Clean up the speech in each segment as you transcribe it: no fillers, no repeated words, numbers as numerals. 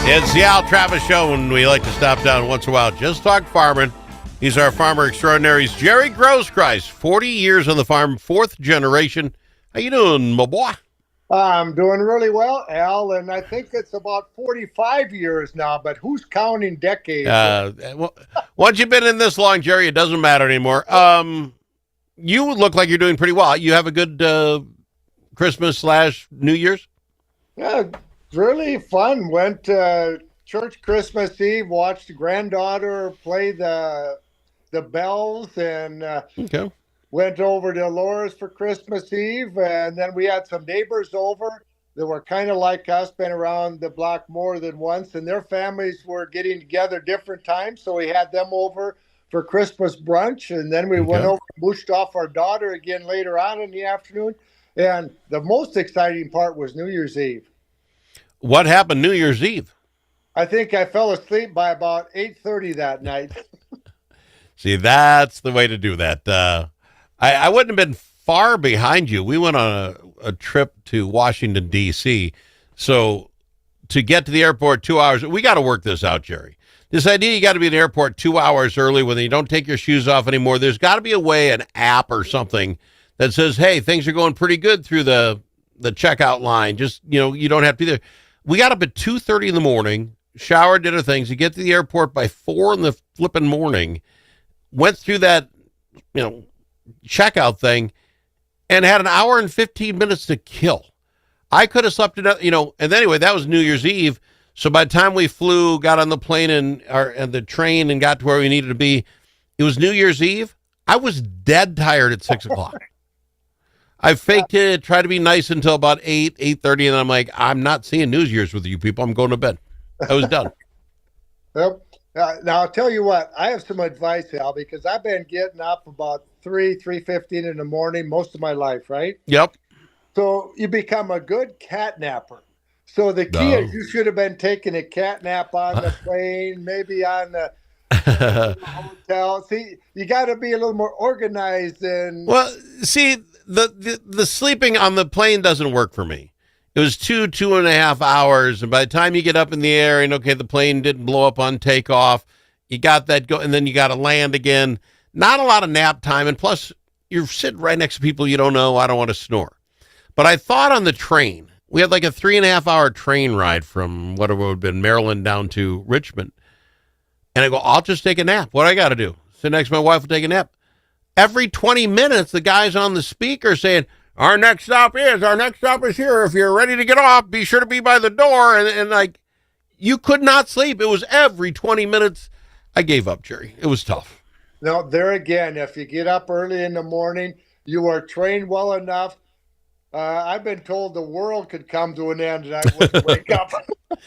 It's the Al Travis Show, and we like to stop down once in a while, just talk farming. He's our farmer extraordinary. He's Jerry Groskreutz, 40 years on the farm, fourth generation. How you doing, my boy? I'm doing really well, Al, and I think it's about 45 years now, but who's counting decades? Well, once you've been in this long, Jerry, it doesn't matter anymore. You look like you're doing pretty well. You have a good Christmas/New Year's? Yeah, really fun. Went to church Christmas Eve, watched the granddaughter play the bells, and Okay. went over to Laura's for Christmas Eve, and then we had some neighbors over that were kind of like us, been around the block more than once, and their families were getting together different times, so we had them over for Christmas brunch, and then we went Okay. over and bushed off our daughter again later on in the afternoon. And the most exciting part was New Year's Eve. What happened New Year's Eve? I think I fell asleep by about 8:30 that night. See, that's the way to do that. I wouldn't have been far behind you. We went on a trip to Washington, D.C. So to get to the airport 2 hours, we got to work this out, Jerry. This idea you got to be at the airport 2 hours early when you don't take your shoes off anymore. There's got to be a way, an app or something that says, hey, things are going pretty good through the checkout line. Just, you don't have to be there. We got up at 2:30 in the morning, showered, did our things. You get to the airport by 4 in the flipping morning, went through that, checkout thing, and had an hour and 15 minutes to kill. I could have slept enough, and anyway, that was New Year's Eve. So by the time we flew, got on the plane and the train and got to where we needed to be, it was New Year's Eve. I was dead tired at 6 o'clock. I faked it, tried to be nice until about 8:30, and I'm like, I'm not seeing New Year's with you people. I'm going to bed. I was done. Yep. Now I'll tell you what, I have some advice, Al, because I've been getting up about 3:15 in the morning most of my life, right? Yep. So you become a good cat napper. So the key No. is you should have been taking a cat nap on the plane, maybe on the hotel. See, you got to be a little more organized and Well, see, the sleeping on the plane doesn't work for me. It was 2.5 hours, and by the time you get up in the air and okay, the plane didn't blow up on takeoff, you got that go, and then you got to land again. Not a lot of nap time, and plus you're sitting right next to people you don't know. I don't want to snore. But I thought on the train, we had like a 3.5 hour train ride from whatever would have been Maryland down to Richmond. And I go, I'll just take a nap. What I got to do? Sit next to my wife, will take a nap. Every 20 minutes, the guy's on the speaker saying, our next stop is here. If you're ready to get off, be sure to be by the door. And like, you could not sleep. It was every 20 minutes. I gave up, Jerry. It was tough. no, there again, if you get up early in the morning, you are trained well enough. I've been told the world could come to an end and I wouldn't wake up. All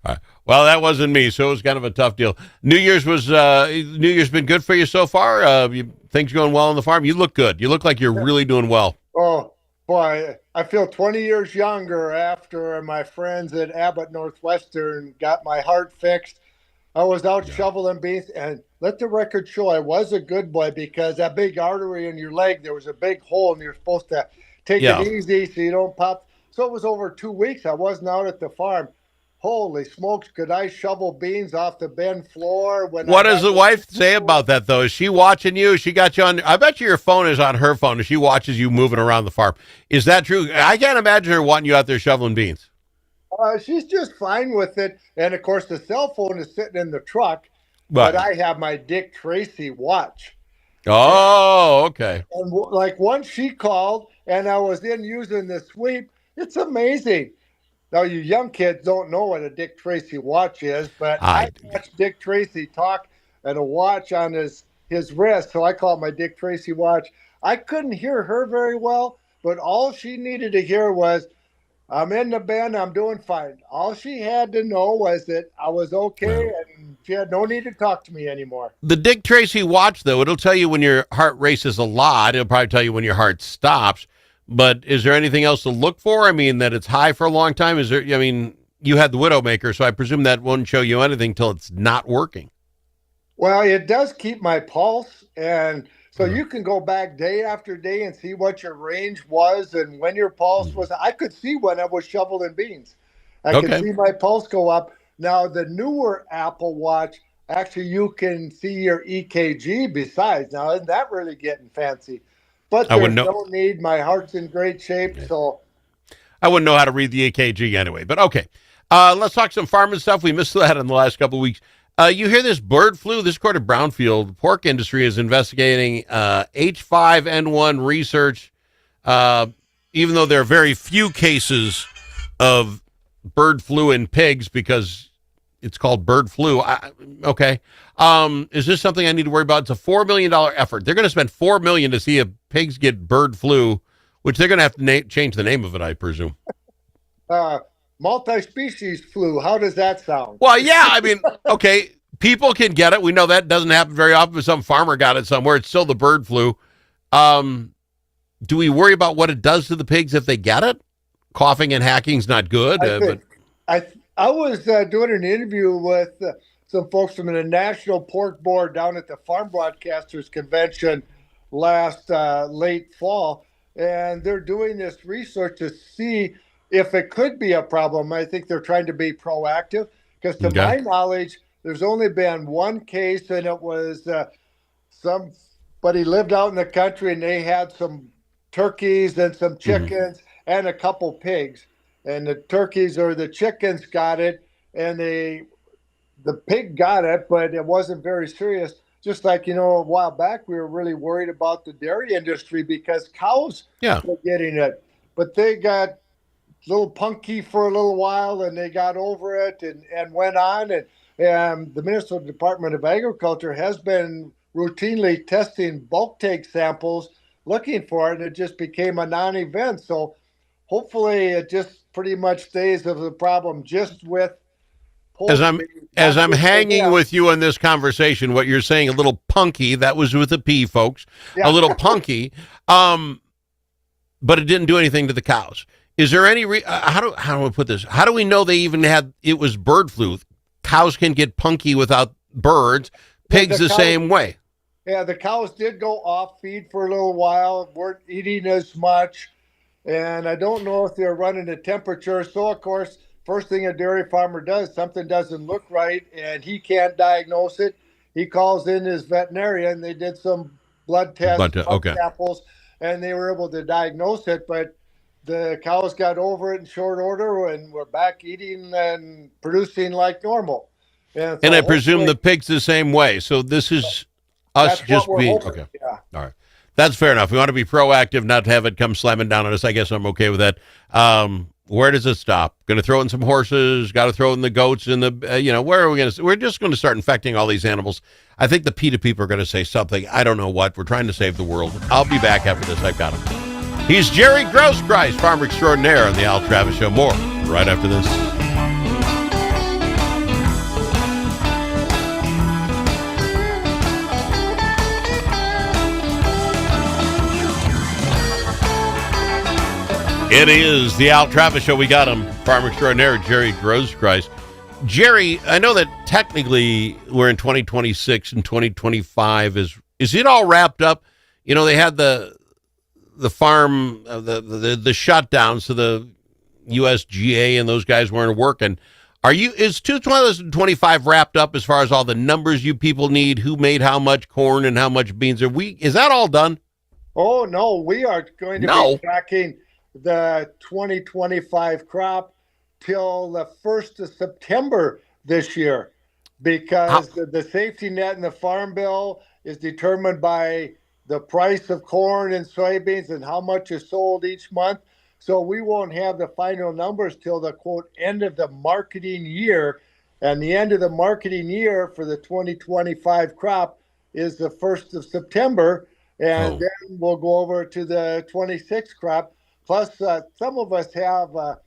right. Well, that wasn't me, so it was kind of a tough deal. New Year's been good for you so far. Things going well on the farm. You look good. You look like you're really doing well. Oh, boy, I feel 20 years younger after my friends at Abbott Northwestern got my heart fixed. I was out shoveling beans, and let the record show I was a good boy because that big artery in your leg, there was a big hole, and you're supposed to take Yeah. it easy so you don't pop. So it was over 2 weeks. I wasn't out at the farm. Holy smokes, could I shovel beans off the bend floor when What I does had the wife say about that, though? Is she watching you? She got you on. I bet you your phone is on her phone, and she watches you moving around the farm. Is that true? I can't imagine her wanting you out there shoveling beans. She's just fine with it. And of course, the cell phone is sitting in the truck, but But I have my Dick Tracy watch. oh, okay. And like once she called and I was in using the sweep, it's amazing. Now, you young kids don't know what a Dick Tracy watch is, but I I watched Dick Tracy talk at a watch on his wrist, so I call it my Dick Tracy watch. I couldn't hear her very well, but all she needed to hear was, I'm in the bend, I'm doing fine. All she had to know was that I was okay, and she had no need to talk to me anymore. The Dick Tracy watch, though, it'll tell you when your heart races a lot. It'll probably tell you when your heart stops. But is there anything else to look for? I mean, that it's high for a long time? Is there? I mean, you had the Widowmaker, so I presume that won't show you anything till it's not working. Well, it does keep my pulse, and so you can go back day after day and see what your range was and when your pulse was. I could see when I was shoveling beans. I could Okay. see my pulse go up, Now, the newer Apple Watch, actually, you can see your EKG besides. Now, isn't that really getting fancy? But I there's wouldn't know. no need. My heart's in great shape. So, I wouldn't know how to read the EKG anyway. But okay, let's talk some farming stuff. We missed that in the last couple of weeks. You hear this bird flu? This quarter, Brownfield, the pork industry is investigating H5N1 research, even though there are very few cases of bird flu in pigs because it's called bird flu. Okay. Is this something I need to worry about? It's a $4 million effort. They're going to spend $4 million to see if pigs get bird flu, which they're going to have to change the name of it, I presume. multi-species flu. How does that sound? Well, yeah, I mean, okay, people can get it. We know that doesn't happen very often, but some farmer got it somewhere. It's still the bird flu. Do we worry about what it does to the pigs if they get it? Coughing and hacking is not good. I was doing an interview with some folks from the National Pork Board down at the Farm Broadcasters Convention last late fall, and they're doing this research to see if it could be a problem. I think they're trying to be proactive because, to my knowledge, there's only been one case, and it was somebody lived out in the country, and they had some turkeys and some chickens and a couple pigs. And the turkeys or the chickens got it, and the pig got it, but it wasn't very serious. Just like, a while back, we were really worried about the dairy industry because cows were getting it. But they got a little punky for a little while, and they got over it and went on. And the Minnesota Department of Agriculture has been routinely testing bulk take samples looking for it, and it just became a non-event. So hopefully it just pretty much stays of the problem just with poultry. As I'm hanging with you in this conversation, what you're saying, a little punky, that was with a P, folks, a little punky, but it didn't do anything to the cows. Is there any, how do I put this? How do we know they even it was bird flu? Cows can get punky without birds, pigs the same way. Yeah, the cows did go off feed for a little while, weren't eating as much. And I don't know if they're running the temperature. So, of course, first thing a dairy farmer does, something doesn't look right, and he can't diagnose it. He calls in his veterinarian. They did some blood tests, samples, and they were able to diagnose it. But the cows got over it in short order, and we're back eating and producing like normal. And I presume the pig's the same way. So this is us just being – okay. Yeah. All right. That's fair enough. We want to be proactive, not to have it come slamming down on us. I guess I'm okay with that. Where does it stop? Going to throw in some horses? Got to throw in the goats and where are we going to? We're just going to start infecting all these animals. I think the PETA people are going to say something. I don't know what. We're trying to save the world. I'll be back after this. I've got him. He's Jerry Groskreutz, farmer extraordinaire on the Al Travis Show. More right after this. It is the Al Travis Show. We got him, farmer extraordinaire, Jerry Groskreutz. Jerry, I know that technically we're in 2026 and 2025. Is it all wrapped up? They had the farm, the shutdown, so the USGA and those guys weren't working. Is 2025 wrapped up as far as all the numbers you people need, who made how much corn and how much beans? Is that all done? Oh, no, we are going to be tracking the 2025 crop till the 1st of September this year, because the safety net in the Farm Bill is determined by the price of corn and soybeans and how much is sold each month. So we won't have the final numbers till the, quote, end of the marketing year. And the end of the marketing year for the 2025 crop is the 1st of September. And then we'll go over to the 26 crop. Plus, some of us have a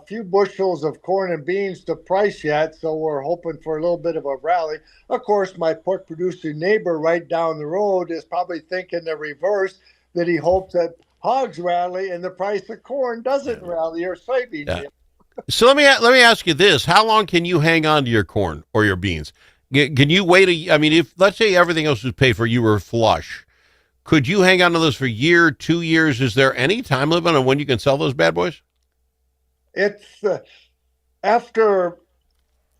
few bushels of corn and beans to price yet, so we're hoping for a little bit of a rally. Of course, my pork producing neighbor right down the road is probably thinking the reverse, that he hopes that hogs rally and the price of corn doesn't rally, or soybeans. Yeah. So let me ask you this: how long can you hang on to your corn or your beans? Can you wait? If let's say everything else was paid for, you were flush. Could you hang on to those for a year, 2 years? Is there any time limit on when you can sell those bad boys? It's after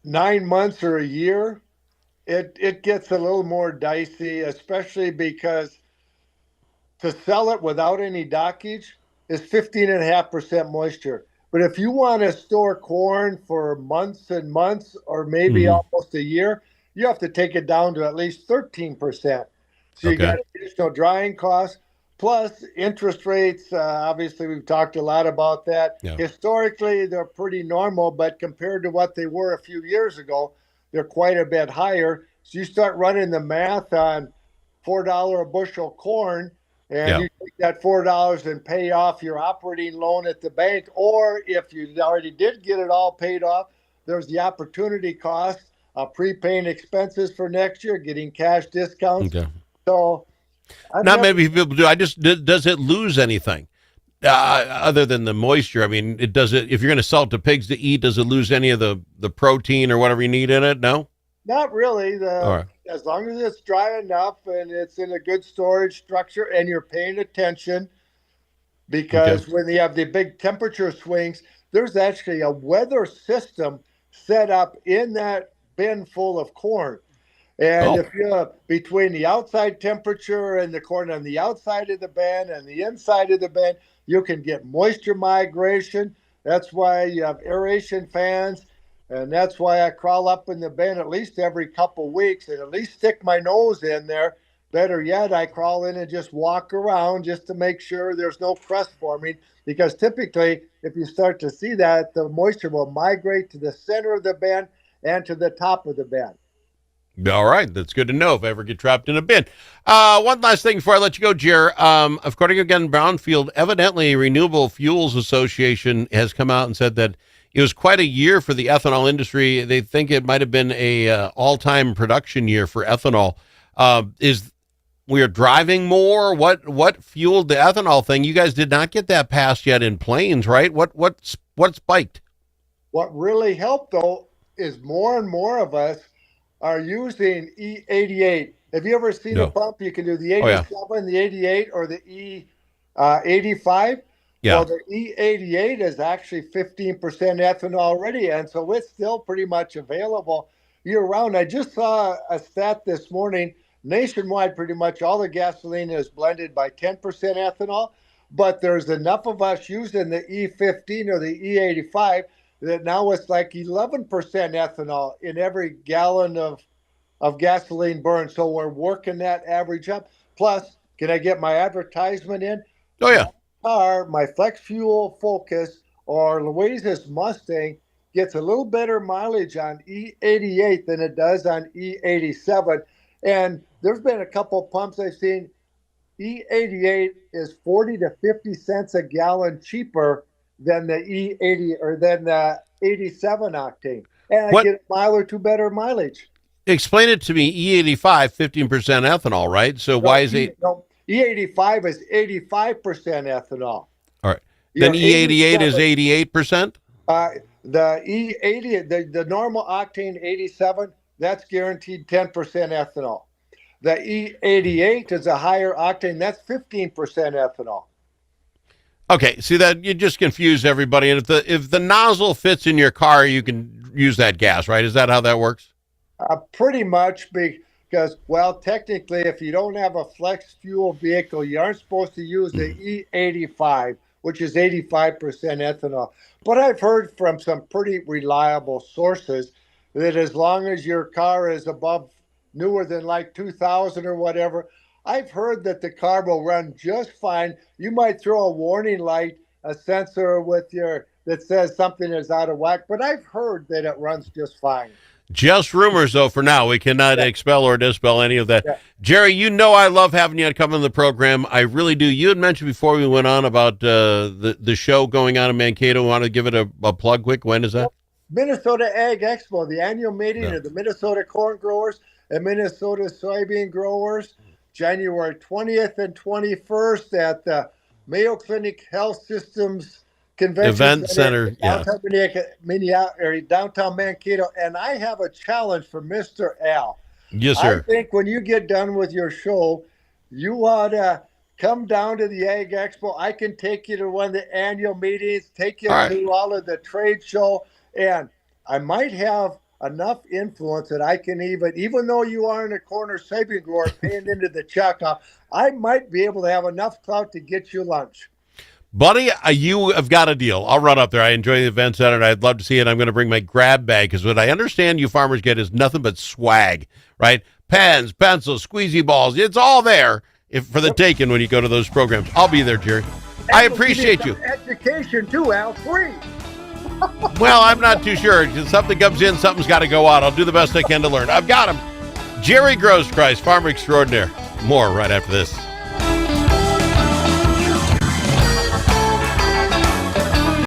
9 months or a year, it gets a little more dicey, especially because to sell it without any dockage is 15.5% moisture. But if you want to store corn for months and months, or maybe Hmm. almost a year, you have to take it down to at least 13%. So you Okay. got additional drying costs, plus interest rates. Obviously, we've talked a lot about that. Yeah. Historically, they're pretty normal, but compared to what they were a few years ago, they're quite a bit higher. So you start running the math on $4 a bushel corn, and Yeah. you take that $4 and pay off your operating loan at the bank, or if you already did get it all paid off, there's the opportunity cost of prepaying expenses for next year, getting cash discounts. Okay. So I've Not never. many people do. Does it lose anything other than the moisture? I mean, it does it if you're going to sell it to pigs to eat. Does it lose any of the protein or whatever you need in it? No. Not really. All The right. As long as it's dry enough and it's in a good storage structure and you're paying attention, Okay. because when you have the big temperature swings, there's actually a weather system set up in that bin full of corn. And Oh. if you're between the outside temperature and the corn on the outside of the bin and the inside of the bin, you can get moisture migration. That's why you have aeration fans. And that's why I crawl up in the bin at least every couple weeks and at least stick my nose in there. Better yet, I crawl in and just walk around just to make sure there's no crust forming. Because typically, if you start to see that, the moisture will migrate to the center of the bin and to the top of the bin. All right, that's good to know if I ever get trapped in a bin. One last thing before I let you go, Jer. According again, Brownfield, evidently Renewable Fuels Association has come out and said that it was quite a year for the ethanol industry. They think it might have been a all-time production year for ethanol. Is we are driving more? What fueled the ethanol thing? You guys did not get that passed yet in Plains, right? What spiked? What really helped, though, is more and more of us are using E88. Have you ever seen a No. pump? You can do the Oh yeah. 87, the 88, or the E85. Well, Yeah. the E88 is actually 15% ethanol already, and so it's still pretty much available year round. I just saw a stat this morning. Nationwide, pretty much all the gasoline is blended by 10% ethanol, but there's enough of us using the E15 or the E85 that now it's like 11% ethanol in every gallon of gasoline burned. So we're working that average up. Plus, can I get my advertisement in? Oh My yeah. car, my Flex Fuel Focus or Louise's Mustang gets a little better mileage on E88 than it does on E87. And there's been a couple pumps I've seen. E88 is 40 to 50 cents a gallon cheaper than the E80 or than the 87 octane. And I What get a mile or two better mileage. explain it to me? E85, 15% ethanol, right? So why No, is it no, E85 is 85% ethanol. all right? Then Your E88 is 87, 88%? uh, the E80, the normal octane 87, that's guaranteed 10% ethanol. The E88 is a higher octane, that's 15% ethanol. Okay, see that you just confuse everybody. And if the nozzle fits in your car, you can use that gas, right? Is that how that works? Pretty much because, well, technically, if you don't have a flex fuel vehicle, you aren't supposed to use the E85, which is 85% ethanol. But I've heard from some pretty reliable sources that as long as your car is above newer than like 2000 or whatever, I've heard that the car will run just fine. You might throw a warning light, a sensor with your that says something is out of whack, but I've heard that it runs just fine. Just rumors, though. For now, we cannot Yeah, expel or dispel any of that. yeah. Jerry, you know I love having you come on the program. I really do. You had mentioned before we went on about the show going on in Mankato. Want to give it a plug quick? When is that? Minnesota Ag Expo, the annual meeting Yeah. of the Minnesota corn growers and Minnesota soybean growers, January 20th and 21st at the Mayo Clinic Health Systems Convention Event Center center. in Yeah. downtown Mankato. And I have a challenge for Mr. Al. Yes, I sir. think when you get done with your show, you ought to come down to the Ag Expo. I can take you to one of the annual meetings, take you All right. to all of the trade show, and I might have enough influence that I can even though you are in a corner soybean grower paying into the checkoff, I might be able to have enough clout to get you lunch. Buddy, you have got a deal. I'll run up there. I enjoy the event center, and I'd love to see it. I'm going to bring my grab bag because what I understand you farmers get is nothing but swag, right? Pens, pencils, squeezy balls. It's all there for the taking when you go to those programs. I'll be there, Jerry. I appreciate you. Education too, Al, free. Well, I'm not too sure. If something comes in, something's got to go out. I'll do the best I can to learn. I've got him. Jerry Groskreutz, farmer extraordinaire. More right after this.